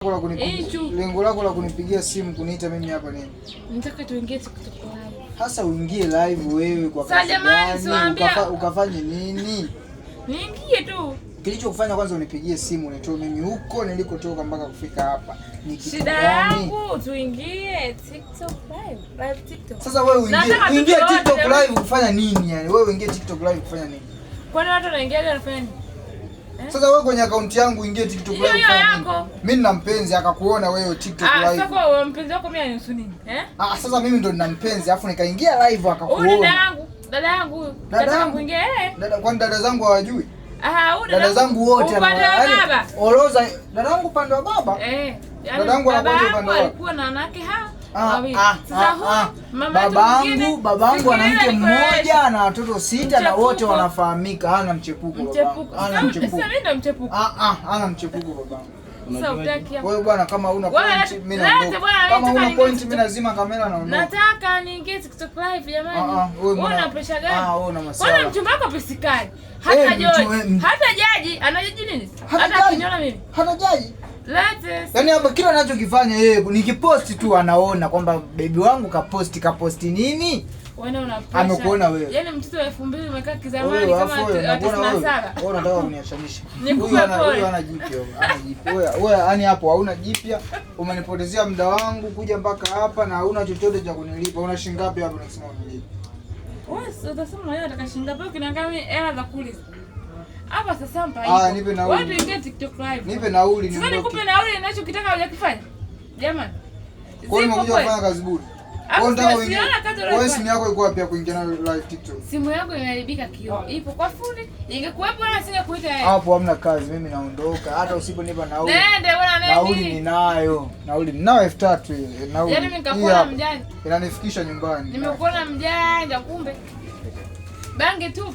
Lengo lako la kunipigia simu kuniita mimi hapa nini? Nataka tuingie TikTok live. Hasa uingie live wewe kwa kazi gani? Ukafanye nini? Niingie tu. Kilichokufanya kwanza unipigie simu unitoe mimi huko nilikotoka mpaka kufika hapa. Ni kitu shida yangu tuingie TikTok live. Live TikTok. Sasa wewe uingie TikTok live kufanya nini yani? Wewe uingie TikTok live kufanya nini? Kwani watu wanaingia wanafanya nini? Sasa wewe kwenye account yangu ingie TikTok live kufanya nini? Mimi nina mpenzi akakuona wewe TikTok live. Sasa wewe mpenzi wako mimi anihusu nini? Sasa mimi ndo nina mpenzi afu nikaingia live akakuona. Dada yangu ingia Dada kwani dada zangu hawajui? Dada zangu wote baba. Oroza dada yangu pande wa baba? Dada yangu anakuja pande wa alikuwa na wanawake hao. Babangu ana mke mmoja na watoto 6 na wote wanafahamika. Hana mchepuko babangu. Hana mchepuko. Sasa mimi ndo mchepuko. Hana mchepuko babangu. Sasa utaki hapo. Wewe bwana kama una point mimi naondoka. Kama una point mimi lazima kamera naondoka. Nataka niingie TikTok live jamani. Wewe una pressure gani? Wewe una maswala. Wewe mchumba wako pesikali. Hata jaji anajaji nini? Hata kiniona mimi. Hata jaji. Latest. Yaani hapo kila anachokifanya yeye nikiposti tu anaona kwamba baby wangu kaposti nini? Wewe una pressure. Amekuona wewe. Yaani mtoto wa 2000 umekaa kizamani kama 97. Wewe unataka kuniachanisha. Huyu ana jipya, Wewe yani hapo hauna jipya. Umenipotezea muda wangu kuja mpaka hapa na hauna chochote cha kunilipa. Una shilingi ngapi hapo nikisema unilipa? Wewe utasema wewe utakashinda pale kinaangalia hela za kuliza. Hapa sasa mpa hiyo. Nipe nauli. Wewe ingia TikTok live. Nipe nauli niondoke. Sasa nikupe nauli ninachokitaka hujakifanya. Jamani. Kwa nini unakuja kufanya kazi bure? Wewe simu yako iko wapi ya kuingia na live TikTok? Simu yangu imeharibika kioo. Ipo kwa fundi. Ingekuwepo na singekuita yeye. Hapo hamna kazi, mimi naondoka. Hata usiponipa nauli. Nende bwana nende. Nauli ninayo. Nauli ninayo 3000 ile. Nauli. Yaani mimi nikakuona mjanja. Inanifikisha nyumbani. Nimekuona mjanja kumbe. Bange tu.